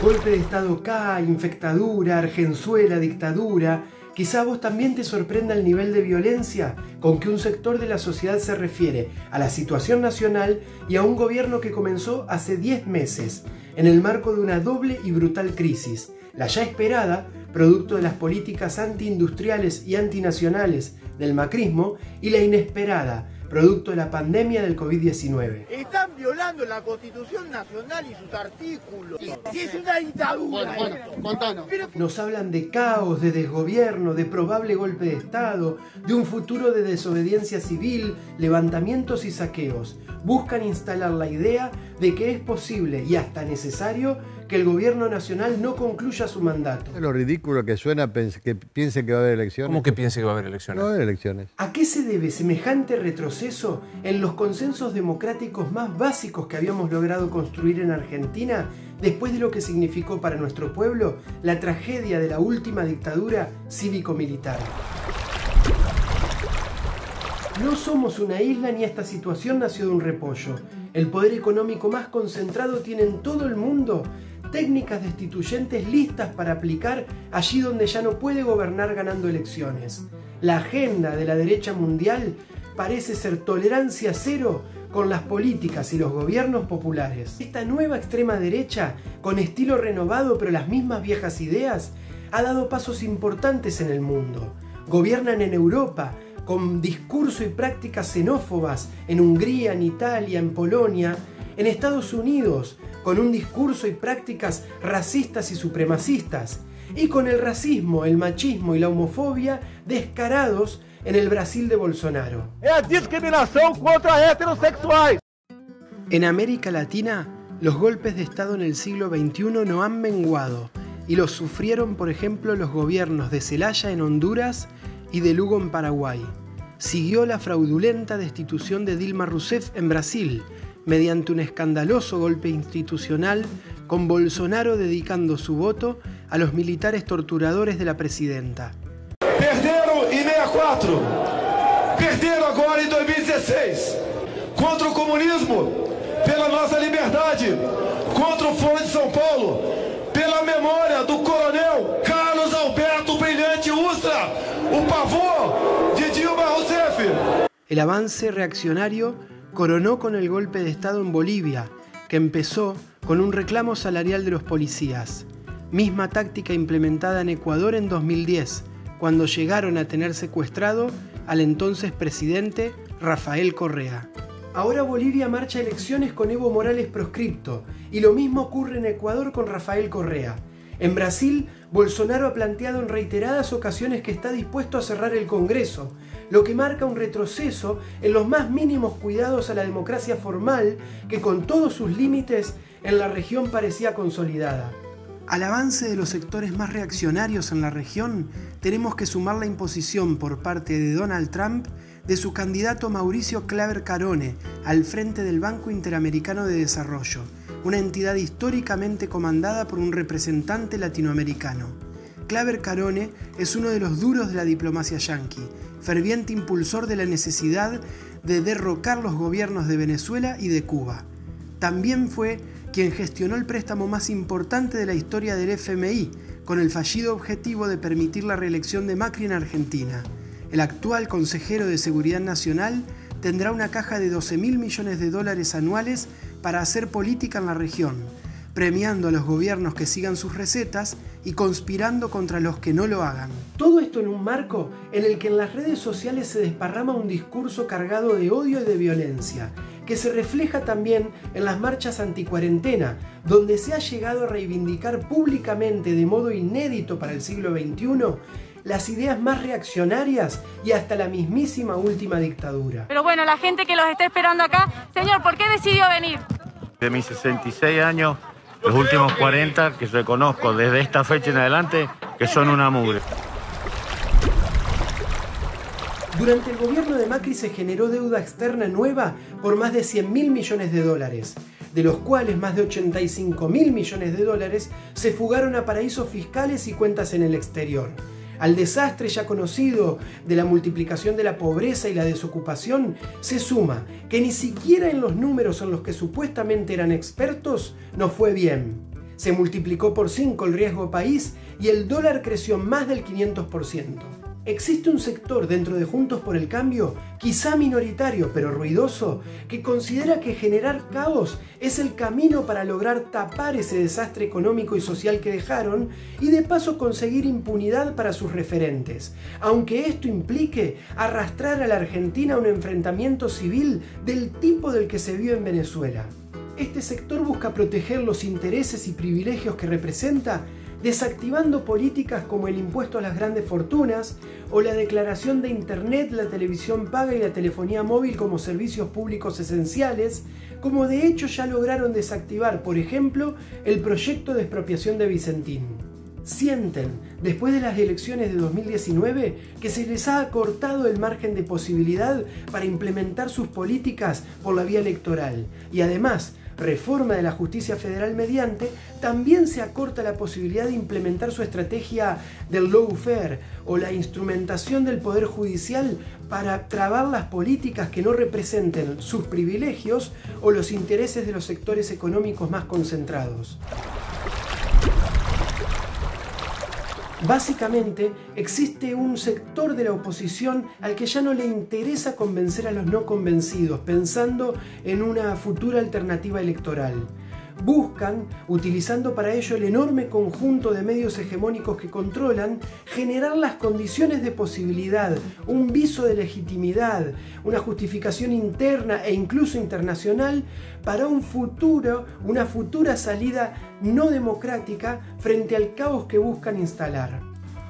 Golpe de Estado acá, infectadura, Argenzuela, dictadura. Quizá a vos también te sorprenda el nivel de violencia con que un sector de la sociedad se refiere a la situación nacional y a un gobierno que comenzó hace 10 meses, en el marco de una doble y brutal crisis. La ya esperada, producto de las políticas antiindustriales y antinacionales del macrismo, y la inesperada, producto de la pandemia del COVID-19. Están violando la Constitución Nacional y sus artículos. Y es una dictadura. Bueno, contanos. Nos hablan de caos, de desgobierno, de probable golpe de Estado, de un futuro de desobediencia civil, levantamientos y saqueos. Buscan instalar la idea de que es posible y hasta necesario que el gobierno nacional no concluya su mandato. Es lo ridículo que suena que piensen que va a haber elecciones. ¿Cómo que piense que va a haber elecciones? No va a haber elecciones. ¿A qué se debe semejante retroceso en los consensos democráticos más básicos que habíamos logrado construir en Argentina después de lo que significó para nuestro pueblo la tragedia de la última dictadura cívico-militar? No somos una isla ni esta situación nació de un repollo. El poder económico más concentrado tiene en todo el mundo técnicas destituyentes listas para aplicar allí donde ya no puede gobernar ganando elecciones. La agenda de la derecha mundial parece ser tolerancia cero con las políticas y los gobiernos populares. Esta nueva extrema derecha, con estilo renovado pero las mismas viejas ideas, ha dado pasos importantes en el mundo. Gobiernan en Europa, con discurso y prácticas xenófobas, en Hungría, en Italia, en Polonia, en Estados Unidos, con un discurso y prácticas racistas y supremacistas, y con el racismo, el machismo y la homofobia descarados en el Brasil de Bolsonaro. Es discriminación contra heterosexuales. En América Latina, los golpes de Estado en el siglo XXI no han menguado, y los sufrieron, por ejemplo, los gobiernos de Zelaya en Honduras y de Lugo en Paraguay. Siguió la fraudulenta destitución de Dilma Rousseff en Brasil, mediante un escandaloso golpe institucional, con Bolsonaro dedicando su voto a los militares torturadores de la presidenta. Perderam em 64, perderam agora em 2016, contra o comunismo, pela nossa liberdade, contra o Foro de São Paulo, pela memória do coronel Carlos Alberto Brilhante Ustra, o pavor de Dilma Rousseff. El avance reaccionario coronó con el golpe de Estado en Bolivia, que empezó con un reclamo salarial de los policías. Misma táctica implementada en Ecuador en 2010, cuando llegaron a tener secuestrado al entonces presidente Rafael Correa. Ahora Bolivia marcha a elecciones con Evo Morales proscripto, y lo mismo ocurre en Ecuador con Rafael Correa. En Brasil, Bolsonaro ha planteado en reiteradas ocasiones que está dispuesto a cerrar el Congreso, lo que marca un retroceso en los más mínimos cuidados a la democracia formal que con todos sus límites en la región parecía consolidada. Al avance de los sectores más reaccionarios en la región, tenemos que sumar la imposición por parte de Donald Trump de su candidato Mauricio Claver Carone al frente del Banco Interamericano de Desarrollo, una entidad históricamente comandada por un representante latinoamericano. Claver Carone es uno de los duros de la diplomacia yanqui, ferviente impulsor de la necesidad de derrocar los gobiernos de Venezuela y de Cuba. También fue quien gestionó el préstamo más importante de la historia del FMI, con el fallido objetivo de permitir la reelección de Macri en Argentina. El actual consejero de Seguridad Nacional tendrá una caja de 12.000 millones de dólares anuales para hacer política en la región, premiando a los gobiernos que sigan sus recetas y conspirando contra los que no lo hagan. Todo esto en un marco en el que en las redes sociales se desparrama un discurso cargado de odio y de violencia, que se refleja también en las marchas anticuarentena, donde se ha llegado a reivindicar públicamente de modo inédito para el siglo XXI las ideas más reaccionarias y hasta la mismísima última dictadura. Pero bueno, la gente que los está esperando acá, señor, ¿por qué decidió venir? De mis 66 años, los últimos 40 que reconozco desde esta fecha en adelante que son una mugre. Durante el gobierno de Macri se generó deuda externa nueva por más de 100.000 millones de dólares, de los cuales más de 85.000 millones de dólares se fugaron a paraísos fiscales y cuentas en el exterior. Al desastre ya conocido de la multiplicación de la pobreza y la desocupación, se suma que ni siquiera en los números en los que supuestamente eran expertos nos fue bien. Se multiplicó por 5 el riesgo país y el dólar creció más del 500%. Existe un sector dentro de Juntos por el Cambio, quizá minoritario pero ruidoso, que considera que generar caos es el camino para lograr tapar ese desastre económico y social que dejaron y de paso conseguir impunidad para sus referentes, aunque esto implique arrastrar a la Argentina a un enfrentamiento civil del tipo del que se vio en Venezuela. Este sector busca proteger los intereses y privilegios que representa, desactivando políticas como el impuesto a las grandes fortunas o la declaración de Internet, la televisión paga y la telefonía móvil como servicios públicos esenciales, como de hecho ya lograron desactivar, por ejemplo, el proyecto de expropiación de Vicentín. Sienten, después de las elecciones de 2019, que se les ha acortado el margen de posibilidad para implementar sus políticas por la vía electoral y además, reforma de la justicia federal mediante, también se acorta la posibilidad de implementar su estrategia del lawfare o la instrumentación del Poder Judicial para trabar las políticas que no representen sus privilegios o los intereses de los sectores económicos más concentrados. Básicamente, existe un sector de la oposición al que ya no le interesa convencer a los no convencidos, pensando en una futura alternativa electoral. Buscan, utilizando para ello el enorme conjunto de medios hegemónicos que controlan, generar las condiciones de posibilidad, un viso de legitimidad, una justificación interna e incluso internacional para una futura salida no democrática frente al caos que buscan instalar.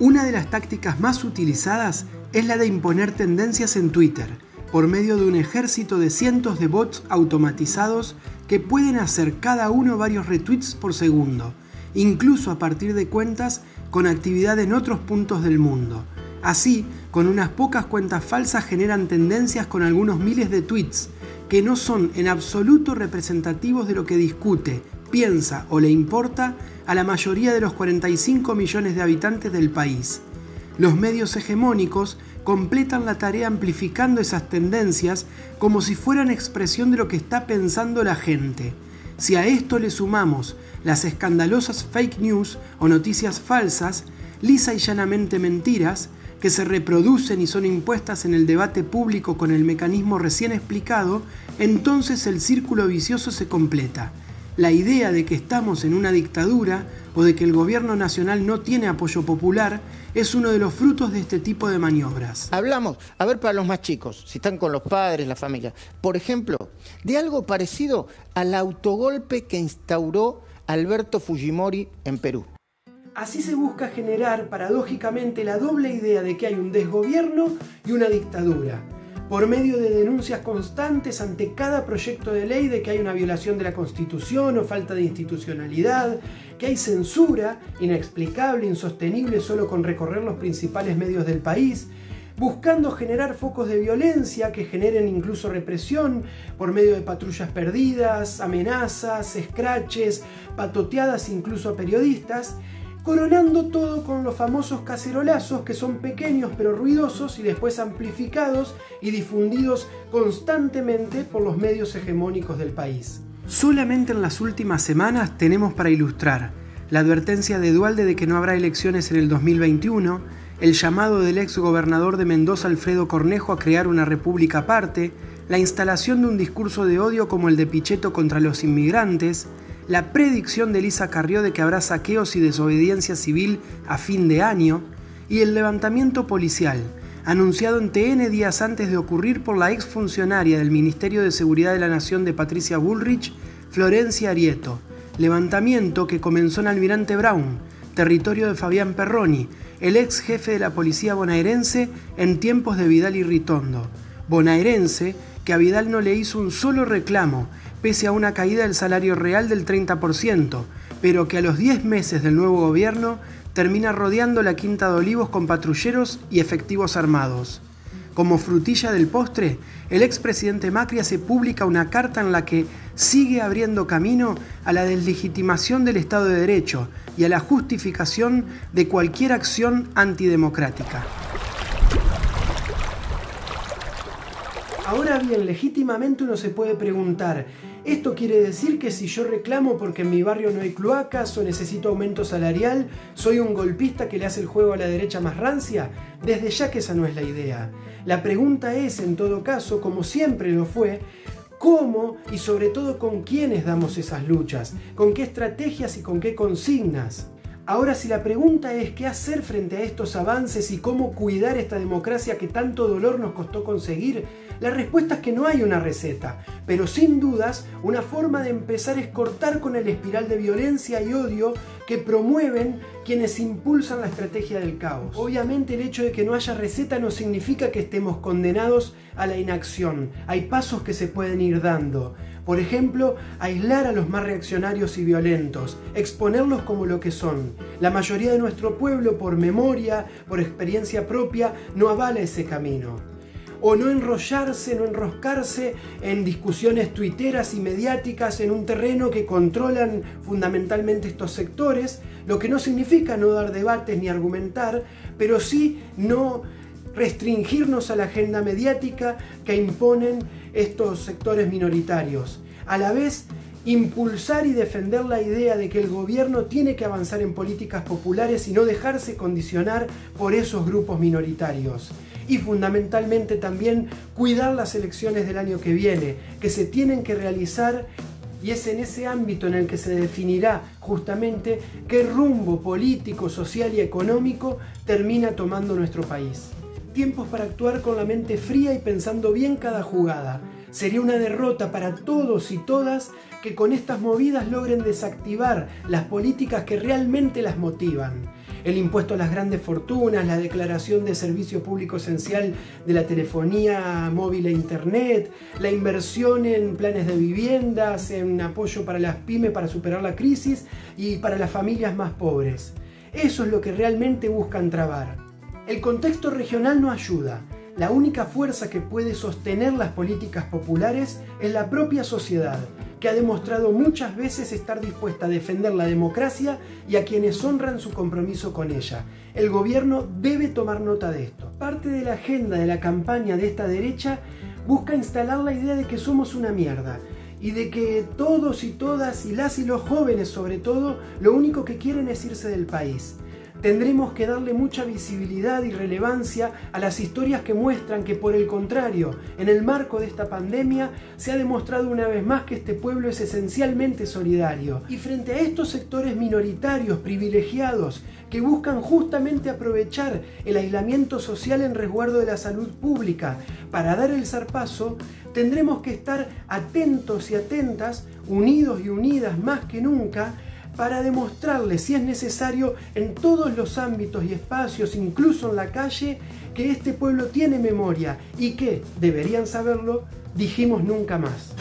Una de las tácticas más utilizadas es la de imponer tendencias en Twitter, por medio de un ejército de cientos de bots automatizados que pueden hacer cada uno varios retweets por segundo, incluso a partir de cuentas con actividad en otros puntos del mundo. Así, con unas pocas cuentas falsas generan tendencias con algunos miles de tweets, que no son en absoluto representativos de lo que discute, piensa o le importa a la mayoría de los 45 millones de habitantes del país. Los medios hegemónicos completan la tarea amplificando esas tendencias como si fueran expresión de lo que está pensando la gente. Si a esto le sumamos las escandalosas fake news o noticias falsas, lisa y llanamente mentiras, que se reproducen y son impuestas en el debate público con el mecanismo recién explicado, entonces el círculo vicioso se completa. La idea de que estamos en una dictadura o de que el gobierno nacional no tiene apoyo popular es uno de los frutos de este tipo de maniobras. Hablamos, a ver, para los más chicos, si están con los padres, la familia, por ejemplo, de algo parecido al autogolpe que instauró Alberto Fujimori en Perú. Así se busca generar, paradójicamente, la doble idea de que hay un desgobierno y una dictadura, por medio de denuncias constantes ante cada proyecto de ley de que hay una violación de la Constitución o falta de institucionalidad, que hay censura inexplicable, insostenible solo con recorrer los principales medios del país, buscando generar focos de violencia que generen incluso represión por medio de patrullas perdidas, amenazas, escraches, patoteadas incluso a periodistas, coronando todo con los famosos cacerolazos que son pequeños pero ruidosos y después amplificados y difundidos constantemente por los medios hegemónicos del país. Solamente en las últimas semanas tenemos para ilustrar la advertencia de Duhalde de que no habrá elecciones en el 2021, el llamado del ex gobernador de Mendoza Alfredo Cornejo a crear una república aparte, la instalación de un discurso de odio como el de Pichetto contra los inmigrantes, la predicción de Elisa Carrió de que habrá saqueos y desobediencia civil a fin de año, y el levantamiento policial, anunciado en TN días antes de ocurrir por la exfuncionaria del Ministerio de Seguridad de la Nación de Patricia Bullrich, Florencia Arieto, levantamiento que comenzó en Almirante Brown, territorio de Fabián Perroni, el ex jefe de la policía bonaerense en tiempos de Vidal y Ritondo, bonaerense que a Vidal no le hizo un solo reclamo, pese a una caída del salario real del 30%, pero que a los 10 meses del nuevo gobierno termina rodeando la Quinta de Olivos con patrulleros y efectivos armados. Como frutilla del postre, el expresidente Macri hace pública una carta en la que sigue abriendo camino a la deslegitimación del Estado de Derecho y a la justificación de cualquier acción antidemocrática. Ahora bien, legítimamente uno se puede preguntar, ¿Esto quiere decir que si yo reclamo porque en mi barrio no hay cloacas o necesito aumento salarial, soy un golpista que le hace el juego a la derecha más rancia? Desde ya que esa no es la idea. La pregunta es, en todo caso, como siempre lo fue, ¿cómo y sobre todo con quiénes damos esas luchas? ¿Con qué estrategias y con qué consignas? Ahora, si la pregunta es qué hacer frente a estos avances y cómo cuidar esta democracia que tanto dolor nos costó conseguir, la respuesta es que no hay una receta, pero sin dudas una forma de empezar es cortar con el espiral de violencia y odio que promueven quienes impulsan la estrategia del caos. Obviamente el hecho de que no haya receta no significa que estemos condenados a la inacción. Hay pasos que se pueden ir dando. Por ejemplo, aislar a los más reaccionarios y violentos, exponerlos como lo que son. La mayoría de nuestro pueblo, por memoria, por experiencia propia, no avala ese camino. O no enrollarse, no enroscarse en discusiones tuiteras y mediáticas en un terreno que controlan fundamentalmente estos sectores, lo que no significa no dar debates ni argumentar, pero sí no restringirnos a la agenda mediática que imponen estos sectores minoritarios. A la vez, impulsar y defender la idea de que el gobierno tiene que avanzar en políticas populares y no dejarse condicionar por esos grupos minoritarios. Y fundamentalmente también cuidar las elecciones del año que viene, que se tienen que realizar, y es en ese ámbito en el que se definirá justamente qué rumbo político, social y económico termina tomando nuestro país. Tiempos para actuar con la mente fría y pensando bien cada jugada. Sería una derrota para todos y todas que con estas movidas logren desactivar las políticas que realmente las motivan. El impuesto a las grandes fortunas, la declaración de servicio público esencial de la telefonía móvil e internet, la inversión en planes de viviendas, en apoyo para las pymes para superar la crisis y para las familias más pobres. Eso es lo que realmente buscan trabar. El contexto regional no ayuda. La única fuerza que puede sostener las políticas populares es la propia sociedad, que ha demostrado muchas veces estar dispuesta a defender la democracia y a quienes honran su compromiso con ella. El gobierno debe tomar nota de esto. Parte de la agenda de la campaña de esta derecha busca instalar la idea de que somos una mierda y de que todos y todas, y las y los jóvenes sobre todo, lo único que quieren es irse del país. Tendremos que darle mucha visibilidad y relevancia a las historias que muestran que, por el contrario, en el marco de esta pandemia se ha demostrado una vez más que este pueblo es esencialmente solidario. Y frente a estos sectores minoritarios, privilegiados, que buscan justamente aprovechar el aislamiento social en resguardo de la salud pública para dar el zarpazo, tendremos que estar atentos y atentas, unidos y unidas más que nunca, para demostrarles, si es necesario, en todos los ámbitos y espacios, incluso en la calle, que este pueblo tiene memoria y que, deberían saberlo, dijimos nunca más.